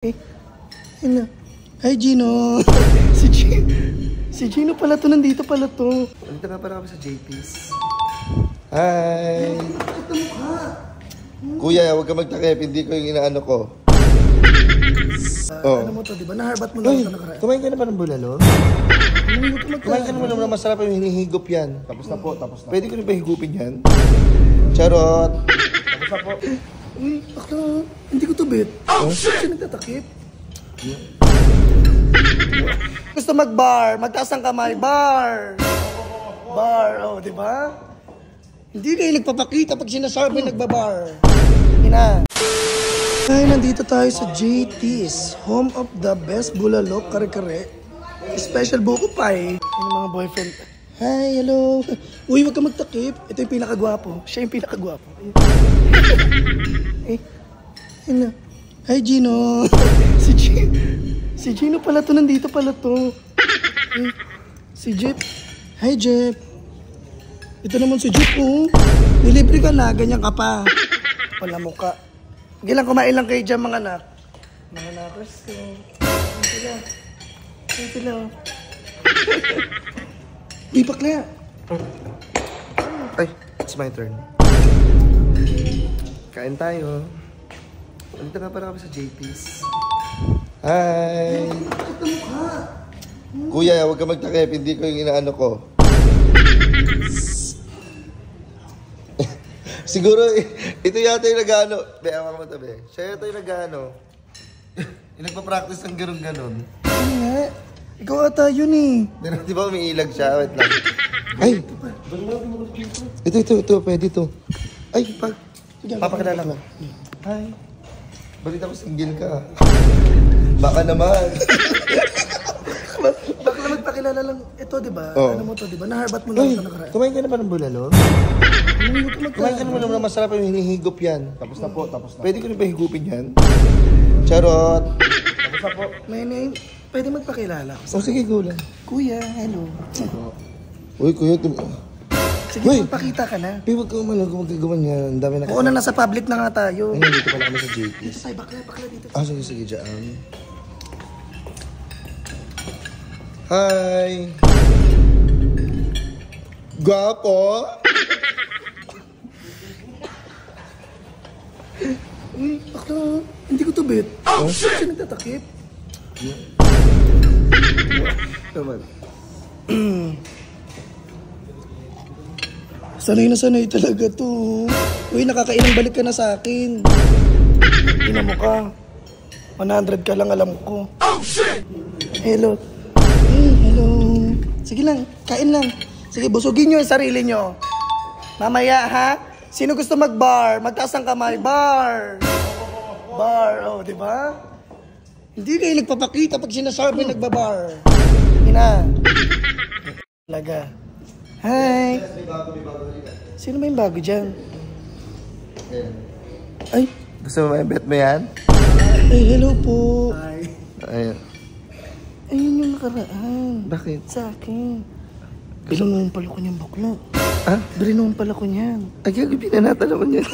Eh, ano? Hi, Gino. Si Gino pala to. Nandito pala to. Nandito nga pala kami sa JP's. Hi! Ito mukha. Kuya, huwag ka magtakip. Hindi ko yung inaano ko. Ano mo to, di ba? Naharbat mo lang ito nakaraan. Kumain ka na ba ng bulalo? Kumain ka naman ng masarap yung hinihigop yan. Tapos na po, tapos na. Pwede ko na ba higupin yan? Charot! Tapos na po. Uy, akla. Hindi ko to bet. Siya nagtatakip. Gusto mag-bar. Magtaas ang kamay. Bar. Bar. Oh, di ba? Hindi kayo nagpapakita pag sinasabi nagbabar. Ina. Ay, nandito tayo sa JT's. Home of the best bulalo, kare-kare. Special buko pie. Yung mga boyfriend. Hi, hello. Uy, wag ka magtakip. Ito yung pinakagwapo. Siya yung pinakagwapo. Eh, ano? Hi, Gino. Si Gino pala to. Nandito pala to. Eh, si Jeep. Hi, Jeep. Ito naman si Jeep, oh. Nilibre ka na. Ganyan ka pa. Wala mukha. Sige lang, kumain lang kayo dyan, mga anak. Mga nakers ko. Ito lang. Ito lang. Di bakla. Ay, it's my turn. Kain tayo. Nandito nga pala kami sa JP's. Hi! Ito mukha. Kuya, huwag ka magtakip. Hindi ko yung inaano ko. Siguro, ito yata yung nag-ano. Beawa ka mo tabi. Siya yata yung nag-ano. Yung nagpa-practice ng ganun-ganon. Ano nga? Ikaw ata yun eh. Di ba umiilag siya? Wait lang. Ay! Ito. Pwede to. Ay, papakilala ko. Hi. Balita ko single ka. Baka naman. Bakla magpakilala lang. Ito, di ba? Oh. Ano mo to, di ba? Naharbat mo lang ito nakaraan. Kumain ka na ba ng bulalo? Kumain ka naman ng masarap yung hinihigop yan. Tapos na po, tapos na. Pwede ko na ba higupin yan? Charot! Tapos na po. May name. Pwede magpakilala. Oh, sige, go lang. Kuya, hello. Uy, kuya, Sige, Uy! magpakita ka na. Huwag ka magagawan yan. Ang dami na Oo na, nasa public na nga tayo. Ay, nandito pala kami sa JP's. Dito tayo, bakla dito. Ah, sige, dyan. Hi! Gwapo! Uy, bakla. Hindi ko to bet. Siya nagtatakip. Naman. Sanay na sanay talaga to. Uy, nakakailang balik ka na sa akin. Tingnan mo ka. 100 ka lang alam ko. Hello. Hello. Sige lang, kain lang. Sige, busugin nyo yung sarili nyo. Mamaya, ha? Sino gusto mag-bar? Magtaas ang kamay. Bar. Bar, oh, di ba? Hindi kayo nagpapakita pag sinasabi nagbabar. Ina. Talaga. Hi. Sino ba yung bago dyan? Ay. Gusto mo bet mo yan? Ay, hello po. Ayun. Ayun yung nakaraan. Bakit? Sa akin. Binunuhan pala ko niyang bakla. Ha? Binunuhan pala ko niyan. Ay, pinanatan naman yan.